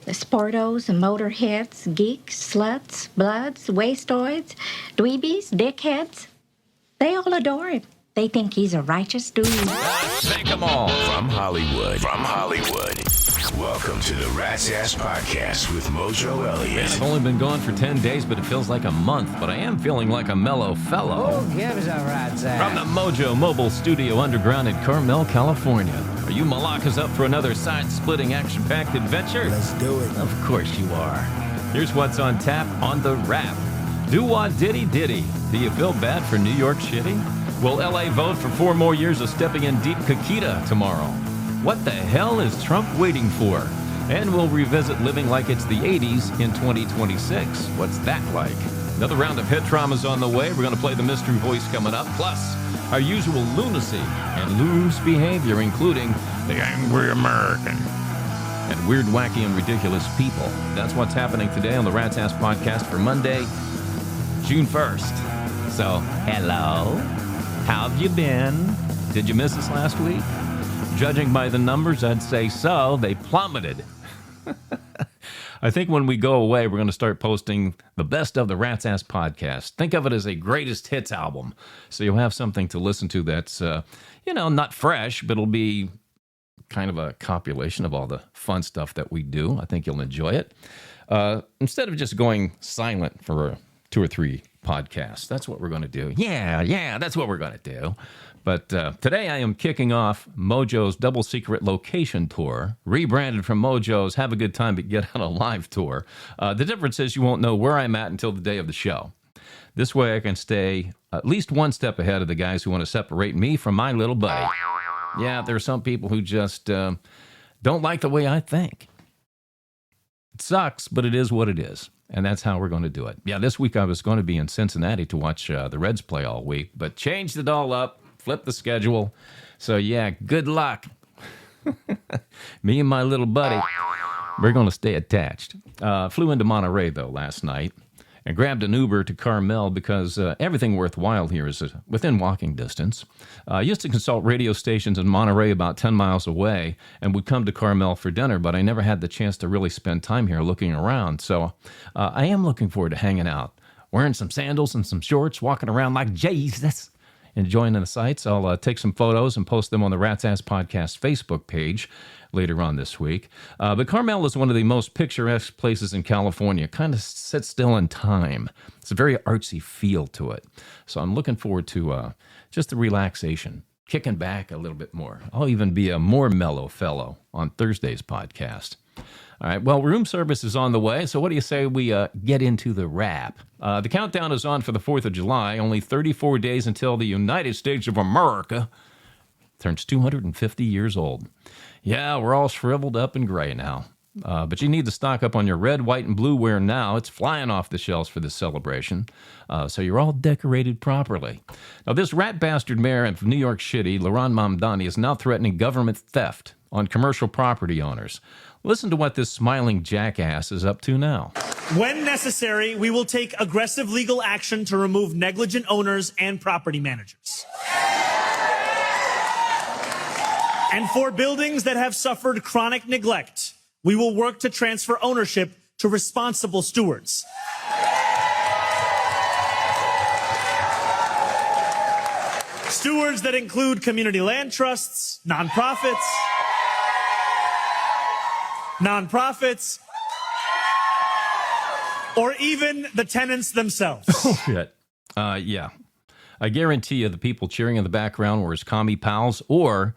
Sportos, motorheads, geeks, sluts, bloods, wastoids, dweebies, dickheads. They all adore him. They think he's a righteous dude. Thank them all. From Hollywood. Welcome to the Rat's Ass Podcast with Mojo Elliott. I've only been gone for 10 days, but it feels like a month. But I am feeling like a mellow fellow. Who gives a rat's ass? From the Mojo Mobile Studio underground in Carmel, California. Are you malakas up for another side-splitting, action-packed adventure? Let's do it. Of course you are. Here's what's on tap on the Wrap. Do-wah diddy diddy. Do you feel bad for New York shitty? Will L.A. vote for 4 more years of stepping in deep Kakita tomorrow? What the hell is Trump waiting for? And we'll revisit living like it's the 80s in 2026. What's that like? Another round of hit traumas on the way. We're going to play the mystery voice coming up. Plus, our usual lunacy and loose behavior, including the angry American and weird, wacky, and ridiculous people. That's what's happening today on the Rat's Ass Podcast for Monday, June 1st. So, hello. How have you been? Did you miss us last week? Judging by the numbers, I'd say so. They plummeted. I think when we go away, we're going to start posting the best of the Rat's Ass Podcast. Think of it as a greatest hits album. So you'll have something to listen to that's, not fresh, but it'll be kind of a compilation of all the fun stuff that we do. I think you'll enjoy it. Instead of just going silent for 2 or 3 podcasts. That's what we're going to do. Yeah, that's what we're going to do. But today I am kicking off Mojo's Double Secret Location Tour, rebranded from Mojo's Have a Good Time But Get Out Alive Tour. The difference is you won't know where I'm at until the day of the show. This way I can stay at least one step ahead of the guys who want to separate me from my little buddy. Yeah, there are some people who just don't like the way I think. It sucks, but it is what it is. And that's how we're going to do it. Yeah, this week I was going to be in Cincinnati to watch the Reds play all week, but changed it all up, flipped the schedule. So, yeah, good luck. Me and my little buddy, we're going to stay attached. Flew into Monterey, though, last night and grabbed an Uber to Carmel because everything worthwhile here is within walking distance. I used to consult radio stations in Monterey about 10 miles away and would come to Carmel for dinner, but I never had the chance to really spend time here looking around. So I am looking forward to hanging out, wearing some sandals and some shorts, walking around like Jesus, enjoying the sights. I'll take some photos and post them on the Rat's Ass Podcast Facebook page later on this week. But Carmel is one of the most picturesque places in California. Kind of sits still in time. It's a very artsy feel to it. So I'm looking forward to just the relaxation, kicking back a little bit more. I'll even be a more mellow fellow on Thursday's podcast. All right, well, room service is on the way, so what do you say we get into the wrap? The countdown is on for the 4th of July, only 34 days until the United States of America turns 250 years old. Yeah, we're all shriveled up and gray now. But you need to stock up on your red, white, and blue wear now. It's flying off the shelves for this celebration. So you're all decorated properly. Now, this rat bastard mayor of New York City, Laurent Mamdani, is now threatening government theft on commercial property owners. Listen to what this smiling jackass is up to now. When necessary, we will take aggressive legal action to remove negligent owners and property managers. And for buildings that have suffered chronic neglect, we will work to transfer ownership to responsible stewards. Stewards that include community land trusts, nonprofits, or even the tenants themselves. Oh, shit. Yeah. I guarantee you the people cheering in the background were his commie pals or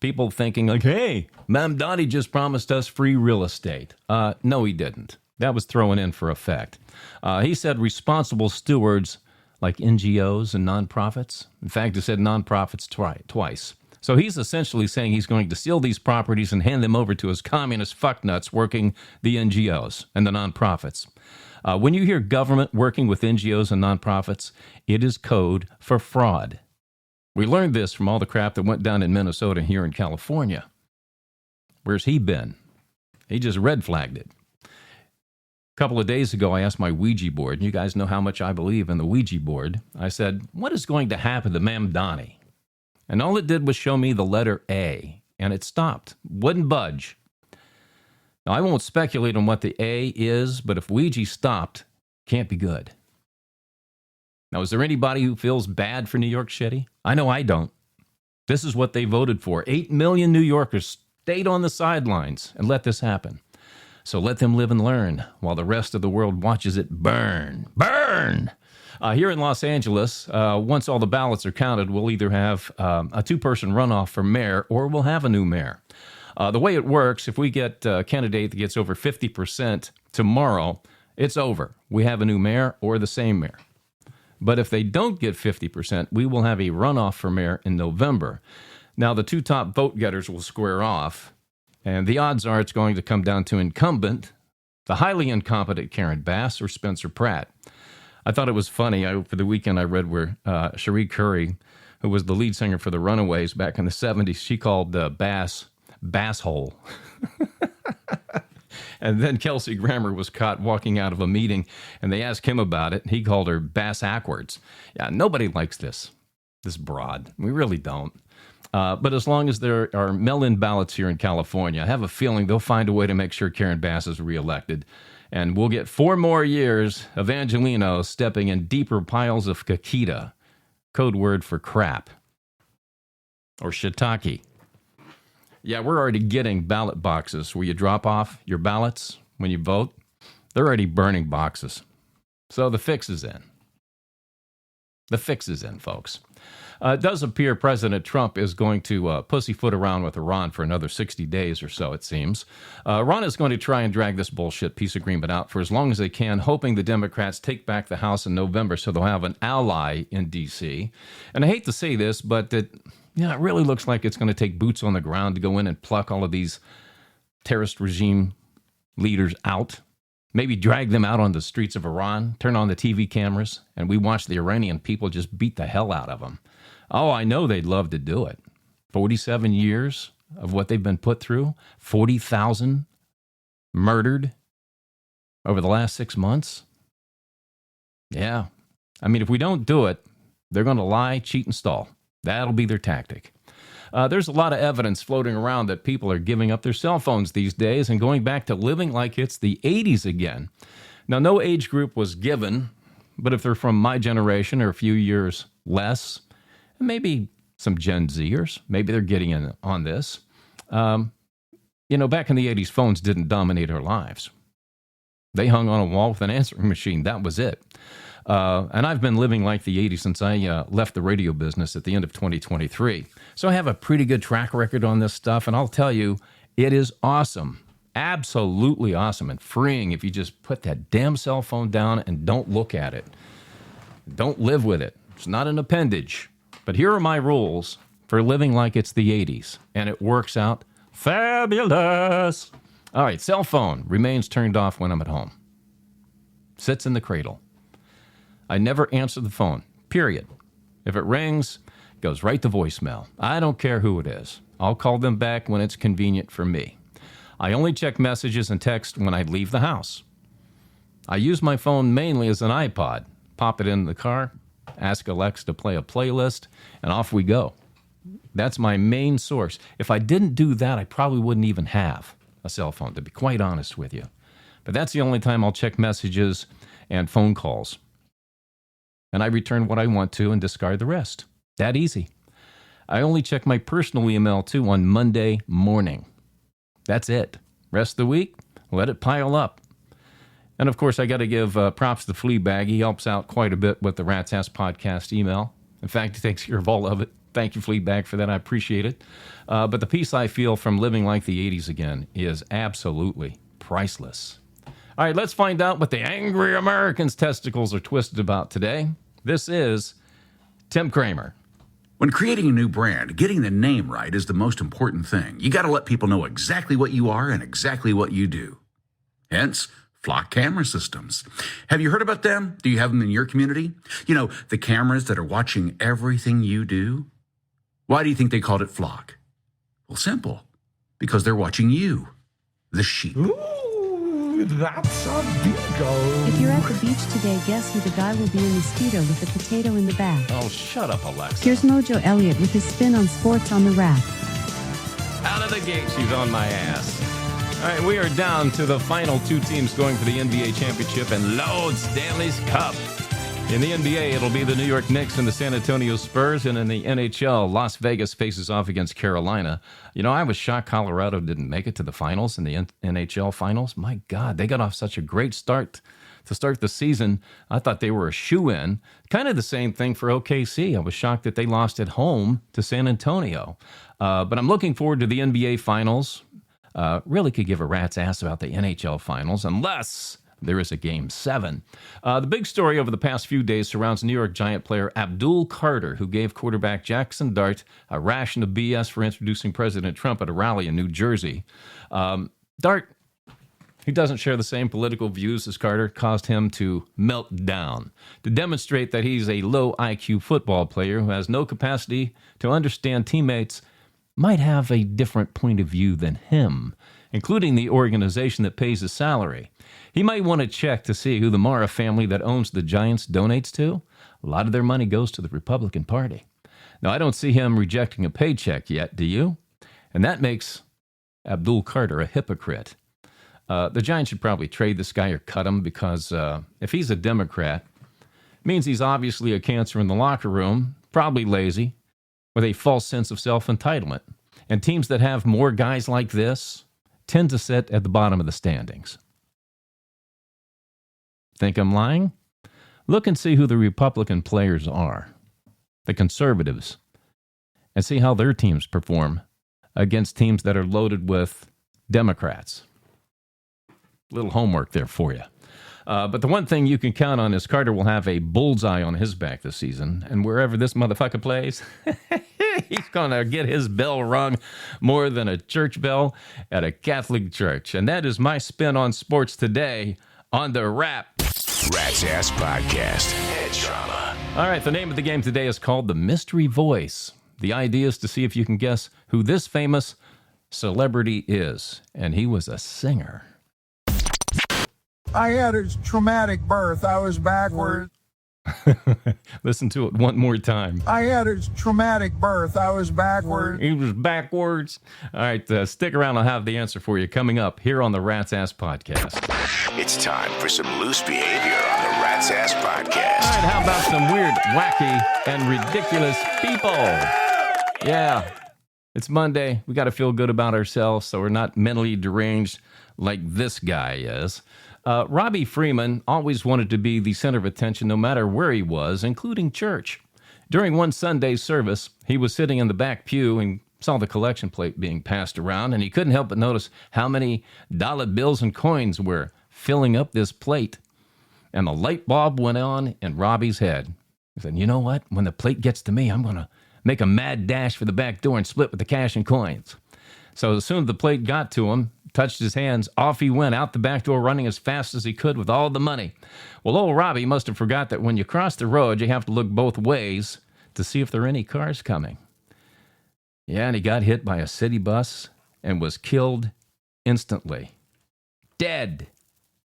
people thinking like, hey, Mamdani just promised us free real estate. No, he didn't. That was thrown in for effect. He said responsible stewards like NGOs and nonprofits. In fact, he said nonprofits twice. So he's essentially saying he's going to steal these properties and hand them over to his communist fucknuts working the NGOs and the nonprofits. When you hear government working with NGOs and nonprofits, it is code for fraud. We learned this from all the crap that went down in Minnesota and here in California. Where's he been? He just red flagged it. A couple of days ago, I asked my Ouija board, and you guys know how much I believe in the Ouija board. I said, what is going to happen to Mamdani? And all it did was show me the letter A, and it stopped. Wouldn't budge. Now, I won't speculate on what the A is, but if Ouija stopped, can't be good. Now, is there anybody who feels bad for New York City? I know I don't. This is what they voted for. 8 million New Yorkers stayed on the sidelines and let this happen. So let them live and learn while the rest of the world watches it burn. Burn! Here in Los Angeles, once all the ballots are counted, we'll either have a two-person runoff for mayor or we'll have a new mayor. The way it works, if we get a candidate that gets over 50% tomorrow, it's over. We have a new mayor or the same mayor. But if they don't get 50%, we will have a runoff for mayor in November. Now, the two top vote getters will square off, and the odds are it's going to come down to incumbent, the highly incompetent Karen Bass, or Spencer Pratt. I thought it was funny. For the weekend, I read where Cherie Curry, who was the lead singer for the Runaways back in the 70s, she called Bass Basshole. And then Kelsey Grammer was caught walking out of a meeting, and they asked him about it. He called her Bass Ackwards. Yeah, nobody likes this broad. We really don't. But as long as there are mail-in ballots here in California, I have a feeling they'll find a way to make sure Karen Bass is reelected. And we'll get 4 more years of Angelino stepping in deeper piles of kakita, code word for crap, or shiitake. Yeah, we're already getting ballot boxes where you drop off your ballots when you vote. They're already burning boxes. So the fix is in. The fix is in, folks. It does appear President Trump is going to pussyfoot around with Iran for another 60 days or so, it seems. Iran is going to try and drag this bullshit peace agreement out for as long as they can, hoping the Democrats take back the House in November so they'll have an ally in D.C. And I hate to say this, but it really looks like it's going to take boots on the ground to go in and pluck all of these terrorist regime leaders out. Maybe drag them out on the streets of Iran, turn on the TV cameras, and we watch the Iranian people just beat the hell out of them. Oh, I know they'd love to do it. 47 years of what they've been put through, 40,000 murdered over the last 6 months. Yeah. I mean, if we don't do it, they're going to lie, cheat, and stall. That'll be their tactic. There's a lot of evidence floating around that people are giving up their cell phones these days and going back to living like it's the 80s again. Now, no age group was given, but if they're from my generation or a few years less, maybe some Gen Zers, maybe they're getting in on this. Back in the 80s, phones didn't dominate our lives. They hung on a wall with an answering machine. That was it. And I've been living like the 80s since I left the radio business at the end of 2023. So I have a pretty good track record on this stuff, and I'll tell you, it is awesome. Absolutely awesome and freeing if you just put that damn cell phone down and don't look at it. Don't live with it. It's not an appendage. But here are my rules for living like it's the 80s, and it works out fabulous. All right, cell phone remains turned off when I'm at home. Sits in the cradle. I never answer the phone, period. If it rings, it goes right to voicemail. I don't care who it is. I'll call them back when it's convenient for me. I only check messages and text when I leave the house. I use my phone mainly as an iPod. Pop it in the car, ask Alexa to play a playlist, and off we go. That's my main source. If I didn't do that, I probably wouldn't even have a cell phone, to be quite honest with you. But that's the only time I'll check messages and phone calls. And I return what I want to and discard the rest. That easy. I only check my personal email, too, on Monday morning. That's it. Rest of the week, let it pile up. And, of course, I got to give props to Fleabag. He helps out quite a bit with the Rat's Ass Podcast email. In fact, he takes care of all of it. Thank you, Fleabag, for that. I appreciate it. But the peace I feel from living like the 80s again is absolutely priceless. All right, let's find out what the angry Americans' testicles are twisted about today. This is Tim Kramer. When creating a new brand, getting the name right is the most important thing. You got to let people know exactly what you are and exactly what you do. Hence, Flock Camera Systems. Have you heard about them? Do you have them in your community? You know, the cameras that are watching everything you do? Why do you think they called it Flock? Well, simple. Because they're watching you, the sheep. Ooh, that's a bingo. If you're at the beach today, guess who the guy will be in the Speedo with the potato in the back? Oh, shut up, Alexa. Here's Mojo Elliott with his spin on sports on the Wrap. Out of the gate, she's on my ass. All right, we are down to the final two teams going for the NBA championship and Lord Stanley's Cup. In the NBA, it'll be the New York Knicks and the San Antonio Spurs. And in the NHL, Las Vegas faces off against Carolina. You know, I was shocked Colorado didn't make it to the finals in the NHL finals. My God, they got off such a great start to start the season. I thought they were a shoo-in. Kind of the same thing for OKC. I was shocked that they lost at home to San Antonio. But I'm looking forward to the NBA finals. Really could give a rat's ass about the NHL finals unless there is a Game 7. The big story over the past few days surrounds New York Giant player Abdul Carter, who gave quarterback Jackson Dart a ration of BS for introducing President Trump at a rally in New Jersey. Dart, who doesn't share the same political views as Carter, caused him to melt down to demonstrate that he's a low IQ football player who has no capacity to understand teammates might have a different point of view than him, including the organization that pays his salary. He might want to check to see who the Mara family that owns the Giants donates to. A lot of their money goes to the Republican Party. Now, I don't see him rejecting a paycheck yet, do you? And that makes Abdul Carter a hypocrite. The Giants should probably trade this guy or cut him because if he's a Democrat, it means he's obviously a cancer in the locker room, probably lazy, with a false sense of self-entitlement. And teams that have more guys like this tend to sit at the bottom of the standings. Think I'm lying? Look and see who the Republican players are, the conservatives, and see how their teams perform against teams that are loaded with Democrats. Little homework there for you. But the one thing you can count on is Carter will have a bullseye on his back this season, and wherever this motherfucker plays, he's going to get his bell rung more than a church bell at a Catholic church. And that is my spin on sports today on the Wrap. Rat's Ass Podcast. Head trauma. All right, the name of the game today is called The Mystery Voice. The idea is to see if you can guess who this famous celebrity is. And he was a singer. I had a traumatic birth. I was backwards. Listen to it one more time. I had a traumatic birth. I was backwards. He was backwards. All right, stick around. I'll have the answer for you coming up here on the Rat's Ass Podcast. It's time for some loose behavior on the Rat's Ass Podcast. All right, how about some weird, wacky, and ridiculous people? Yeah, it's Monday. We got to feel good about ourselves so we're not mentally deranged like this guy is. Robbie Freeman always wanted to be the center of attention no matter where he was, including church. During one Sunday service, he was sitting in the back pew and saw the collection plate being passed around, and he couldn't help but notice how many dollar bills and coins were filling up this plate. And the light bulb went on in Robbie's head. He said, you know what? When the plate gets to me, I'm going to make a mad dash for the back door and split with the cash and coins. So as soon as the plate got to him, touched his hands, off he went out the back door running as fast as he could with all the money. Well, old Robbie must have forgot that when you cross the road, you have to look both ways to see if there are any cars coming. Yeah, and he got hit by a city bus and was killed instantly. Dead.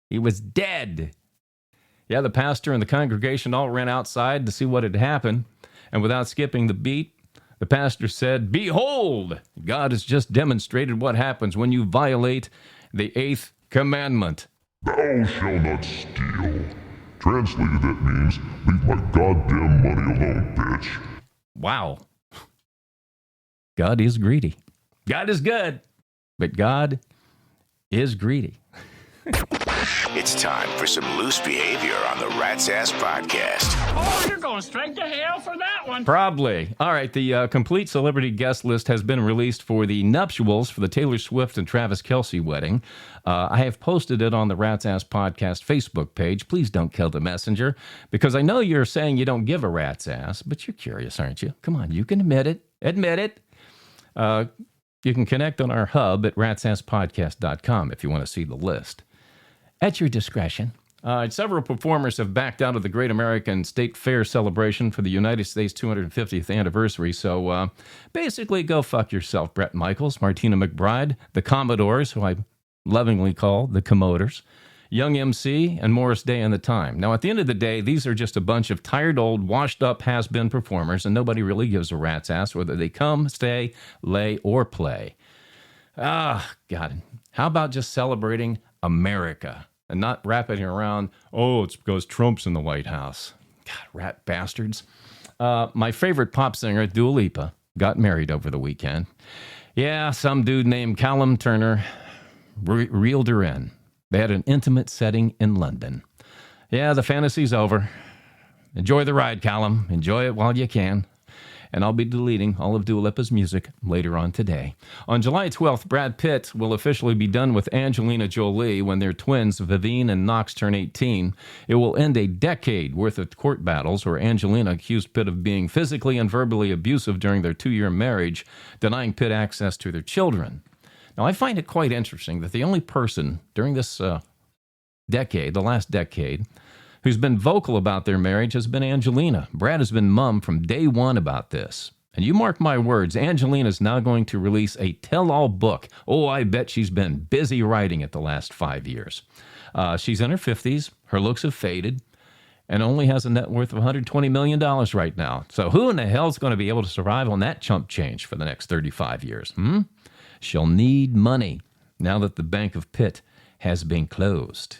He was dead. Yeah, the pastor and the congregation all ran outside to see what had happened, and without skipping the beat, the pastor said, "Behold, God has just demonstrated what happens when you violate the 8th commandment." Thou shalt not steal. Translated, that means, leave my goddamn money alone, bitch. Wow. God is greedy. God is good, but God is greedy. It's time for some loose behavior on the Rat's Ass Podcast. Oh, you're going straight to hell for that one. Probably. All right, the complete celebrity guest list has been released for the nuptials for the Taylor Swift and Travis Kelce wedding. I have posted it on the Rat's Ass Podcast Facebook page. Please don't kill the messenger, because I know you're saying you don't give a rat's ass, but you're curious, aren't you? Come on, you can admit it. Admit it. You can connect on our hub at ratsasspodcast.com if you want to see the list. At your discretion. Several performers have backed out of the Great American State Fair celebration for the United States 250th anniversary. So basically, go fuck yourself, Bret Michaels, Martina McBride, the Commodores, who I lovingly call the Commoders, Young MC, and Morris Day and the Time. Now, at the end of the day, these are just a bunch of tired, old, washed-up, has-been performers, and nobody really gives a rat's ass whether they come, stay, lay, or play. Ah, God. How about just celebrating America and not wrapping it around, oh, it's because Trump's in the White House. God, rat bastards. My favorite pop singer, Dua Lipa, got married over the weekend. Yeah, some dude named Callum Turner reeled her in. They had an intimate setting in London. Yeah, the fantasy's over. Enjoy the ride, Callum. Enjoy it while you can. And I'll be deleting all of Dua Lipa's music later on today. On July 12th, Brad Pitt will officially be done with Angelina Jolie when their twins, Vivienne and Knox, turn 18. It will end a decade worth of court battles where Angelina accused Pitt of being physically and verbally abusive during their 2-year marriage, denying Pitt access to their children. Now, I find it quite interesting that the only person during this decade, the last decade, who's been vocal about their marriage has been Angelina. Brad has been mum from day one about this. And you mark my words, Angelina's now going to release a tell-all book. Oh, I bet she's been busy writing it the last 5 years. She's in her 50s, her looks have faded, and only has a net worth of $120 million right now. So who in the hell's going to be able to survive on that chump change for the next 35 years? She'll need money now that the Bank of Pitt has been closed.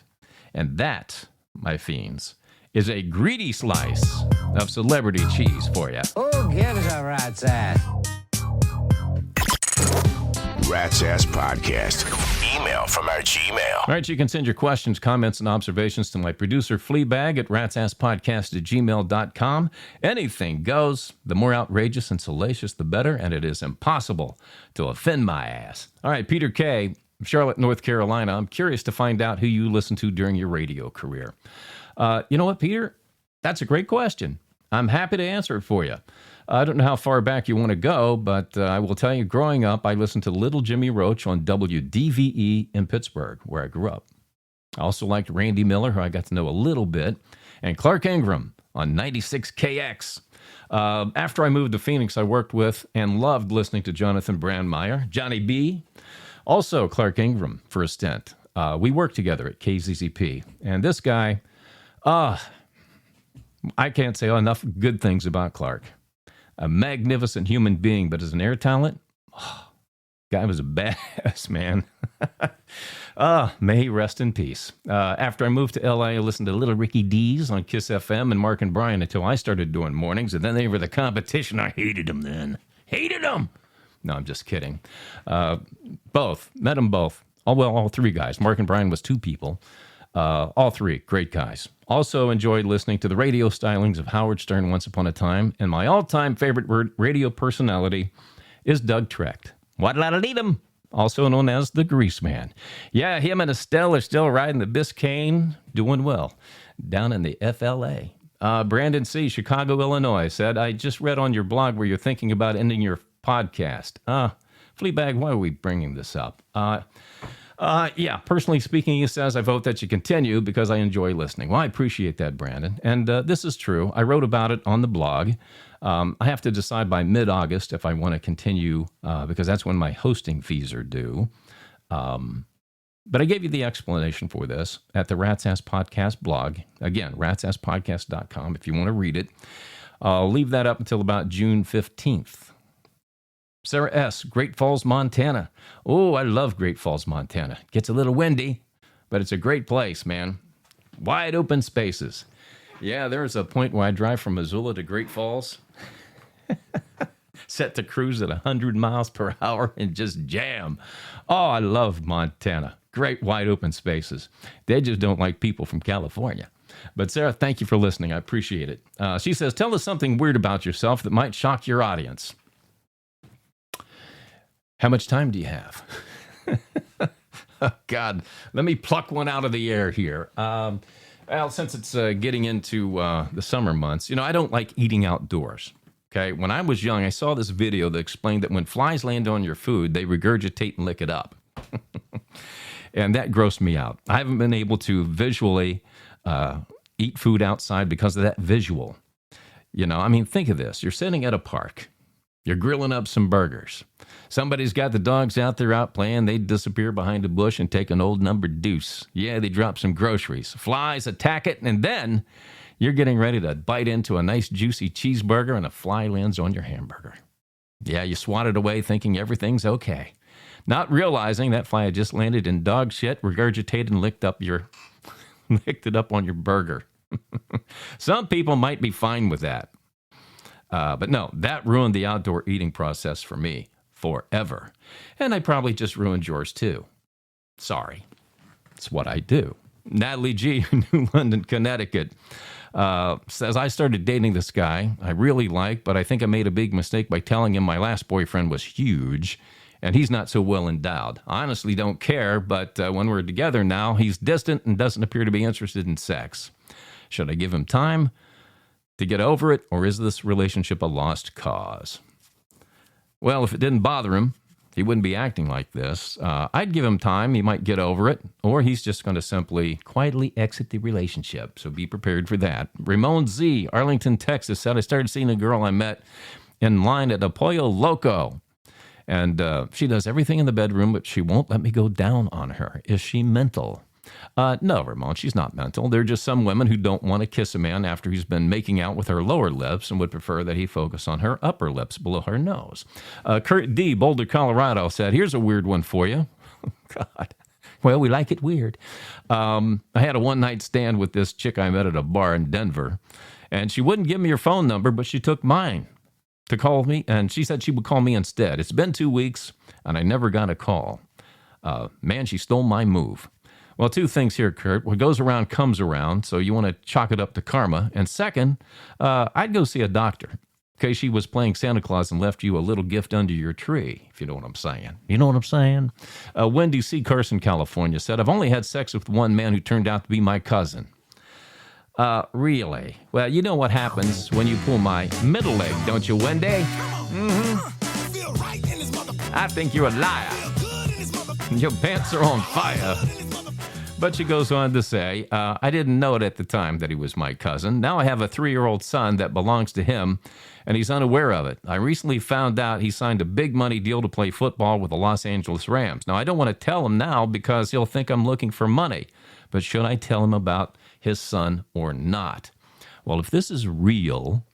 And that, my fiends, is a greedy slice of celebrity cheese for you. Who gives a rat's ass? Rat's Ass Podcast. Email from our Gmail. All right, you can send your questions, comments, and observations to my producer, Fleabag, at ratsasspodcast@gmail.com. Anything goes. The more outrageous and salacious, the better, and it is impossible to offend my ass. All right, Peter K., Charlotte, North Carolina. I'm curious to find out who you listened to during your radio career. You know what, Peter? That's a great question. I'm happy to answer it for you. I don't know how far back you want to go, but I will tell you, growing up, I listened to Little Jimmy Roach on WDVE in Pittsburgh, where I grew up. I also liked Randy Miller, who I got to know a little bit, and Clark Ingram on 96KX. After I moved to Phoenix, I worked with and loved listening to Jonathan Brandmeier, Johnny B., also Clark Ingram for a stint. We worked together at KZZP. And this guy, I can't say enough good things about Clark. A magnificent human being, but as an air talent, guy was a badass, man. May he rest in peace. After I moved to L.A., I listened to Little Ricky D's on Kiss FM and Mark and Brian until I started doing mornings, and then they were the competition. I hated them then. Hated them! No, I'm just kidding. Both. Met them both. All three guys. Mark and Brian was 2 people. All 3 great guys. Also enjoyed listening to the radio stylings of Howard Stern once upon a time. And my all-time favorite radio personality is Doug Trecht. Waddle-daddle-dee-dum, also known as the Grease Man. Yeah, him and Estelle are still riding the Biscayne, doing well, down in the FLA. Brandon C., Chicago, Illinois, said, I just read on your blog where you're thinking about ending your podcast. Fleabag, why are we bringing this up? Yeah, personally speaking, he says, I vote that you continue because I enjoy listening. Well, I appreciate that, Brandon. And this is true. I wrote about it on the blog. I have to decide by mid-August if I want to continue because that's when my hosting fees are due. But I gave you the explanation for this at the Rat's Ass Podcast blog. Again, ratsasspodcast.com if you want to read it. I'll leave that up until about June 15th. Sarah S., Great Falls, Montana. Oh, I love Great Falls, Montana. Gets a little windy, but it's a great place, man. Wide open spaces. Yeah, there's a point where I drive from Missoula to Great Falls, set to cruise at 100 miles per hour and just jam. Oh, I love Montana. Great wide open spaces. They just don't like people from California. But Sarah, thank you for listening. I appreciate it. She says, tell us something weird about yourself that might shock your audience. How much time do you have? Oh, God, let me pluck one out of the air here. Well, since it's getting into the summer months, I don't like eating outdoors. Okay, when I was young, I saw this video that explained that when flies land on your food, they regurgitate and lick it up. And that grossed me out. I haven't been able to visually eat food outside because of that visual. Think of this. You're sitting at a park. You're grilling up some burgers. Somebody's got the dogs out there out playing. They disappear behind a bush and take an old numbered deuce. Yeah, they drop some groceries. Flies attack it, and then you're getting ready to bite into a nice juicy cheeseburger, and a fly lands on your hamburger. Yeah, you swat it away thinking everything's okay. not realizing that fly had just landed in dog shit, regurgitated, and licked it up on your burger. Some people might be fine with that. But no, that ruined the outdoor eating process for me forever. And I probably just ruined yours too. Sorry. It's what I do. Natalie G., New London, Connecticut, says, I started dating this guy I really like, but I think I made a big mistake by telling him my last boyfriend was huge, and he's not so well endowed. I honestly don't care, but when we're together now, he's distant and doesn't appear to be interested in sex. Should I give him time to get over it, or is this relationship a lost cause? Well, if it didn't bother him, he wouldn't be acting like this. I'd give him time. He might get over it, or he's just going to simply quietly exit the relationship. So be prepared for that. Ramon Z., Arlington, Texas, said, I started seeing a girl I met in line at a Pollo Loco. And she does everything in the bedroom, but she won't let me go down on her. Is she mental? No, Ramon, she's not mental. There are just some women who don't want to kiss a man after he's been making out with her lower lips and would prefer that he focus on her upper lips below her nose. Kurt D., Boulder, Colorado, said, here's a weird one for you. God. Well, we like it weird. I had a one-night stand with this chick I met at a bar in Denver, and she wouldn't give me her phone number, but she took mine to call me, and she said she would call me instead. It's been 2 weeks, and I never got a call. Man, she stole my move. Well, two things here, Kurt. What goes around comes around, so you want to chalk it up to karma. And second, I'd go see a doctor in case she was playing Santa Claus and left you a little gift under your tree, if you know what I'm saying. You know what I'm saying? Wendy C. Carson, California, said, I've only had sex with one man who turned out to be my cousin. Really? Well, you know what happens when you pull my middle leg, don't you, Wendy? Mm-hmm. I think you're a liar. Your pants are on fire. But she goes on to say, I didn't know it at the time that he was my cousin. Now I have a 3-year-old son that belongs to him, and he's unaware of it. I recently found out he signed a big money deal to play football with the Los Angeles Rams. Now, I don't want to tell him now because he'll think I'm looking for money. But should I tell him about his son or not? Well, if this is real,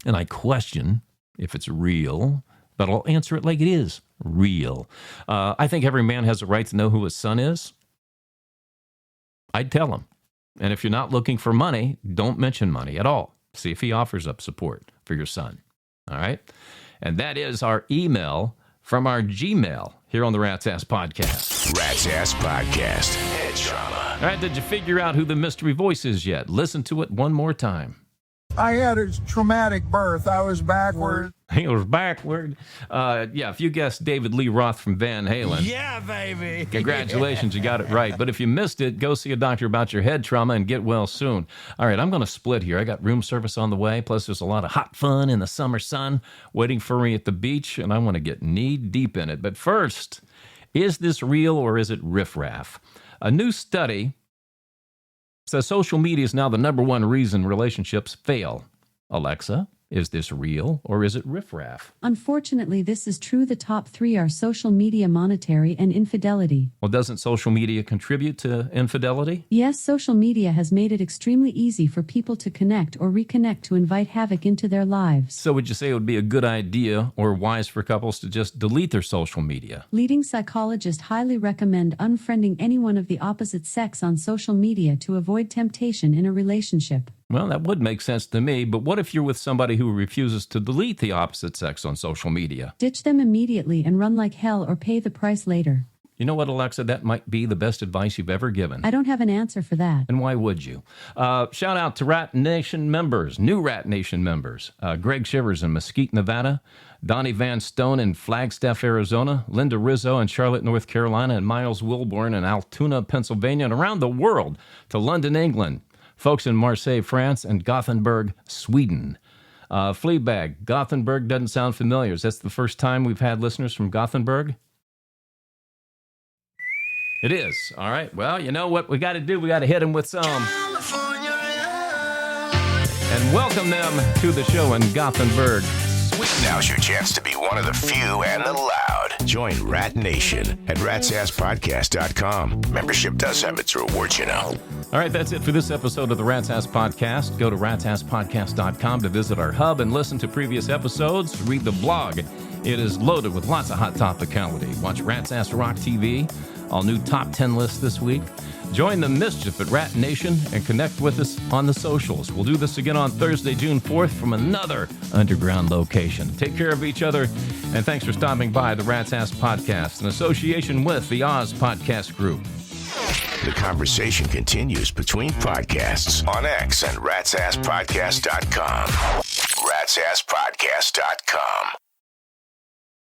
and I question if it's real, but I'll answer it like it is real. I think every man has a right to know who his son is. I'd tell him. And if you're not looking for money, don't mention money at all. See if he offers up support for your son. All right? And that is our email from our Gmail here on the Rat's Ass Podcast. Rat's Ass Podcast. Head trauma. All right, did you figure out who the mystery voice is yet? Listen to it one more time. I had a traumatic birth. I was backward. He was backward. Yeah, if you guessed David Lee Roth from Van Halen. Yeah, baby. Congratulations, you got it right. But if you missed it, go see a doctor about your head trauma and get well soon. All right, I'm going to split here. I got room service on the way, plus there's a lot of hot fun in the summer sun waiting for me at the beach, and I want to get knee deep in it. But first, is this real or is it riffraff? A new study says social media is now the number one reason relationships fail. Alexa, is this real or is it riffraff? Unfortunately, this is true. The top 3 are social media, monetary, and infidelity. Well, doesn't social media contribute to infidelity? Yes, social media has made it extremely easy for people to connect or reconnect to invite havoc into their lives. So would you say it would be a good idea or wise for couples to just delete their social media? Leading psychologists highly recommend unfriending anyone of the opposite sex on social media to avoid temptation in a relationship. Well, that would make sense to me, but what if you're with somebody who refuses to delete the opposite sex on social media? Ditch them immediately and run like hell or pay the price later. You know what, Alexa? That might be the best advice you've ever given. I don't have an answer for that. And why would you? Shout out to Rat Nation members, new Rat Nation members. Greg Shivers in Mesquite, Nevada. Donnie Van Stone in Flagstaff, Arizona. Linda Rizzo in Charlotte, North Carolina. And Miles Wilborn in Altoona, Pennsylvania. And around the world to London, England. Folks in Marseille, France, and Gothenburg, Sweden. Fleabag, Gothenburg doesn't sound familiar. Is that the first time we've had listeners from Gothenburg? It is. All right. Well, you know what we got to do? We got to hit them with some. And welcome them to the show in Gothenburg. Now's your chance to be one of the few and the loud. Join Rat Nation at ratsasspodcast.com. Membership does have its rewards, you know. All right, that's it for this episode of the Rat's Ass Podcast. Go to ratsasspodcast.com to visit our hub and listen to previous episodes. Read the blog It is loaded with lots of hot topicality. Watch Rat's Ass Rock TV, all new top 10 lists this week. Join the mischief at Rat Nation and connect with us on the socials. We'll do this again on Thursday, June 4th from another underground location. Take care of each other, and thanks for stopping by the Rat's Ass Podcast in association with the Oz Podcast Group. The conversation continues between podcasts on X and ratsasspodcast.com. ratsasspodcast.com.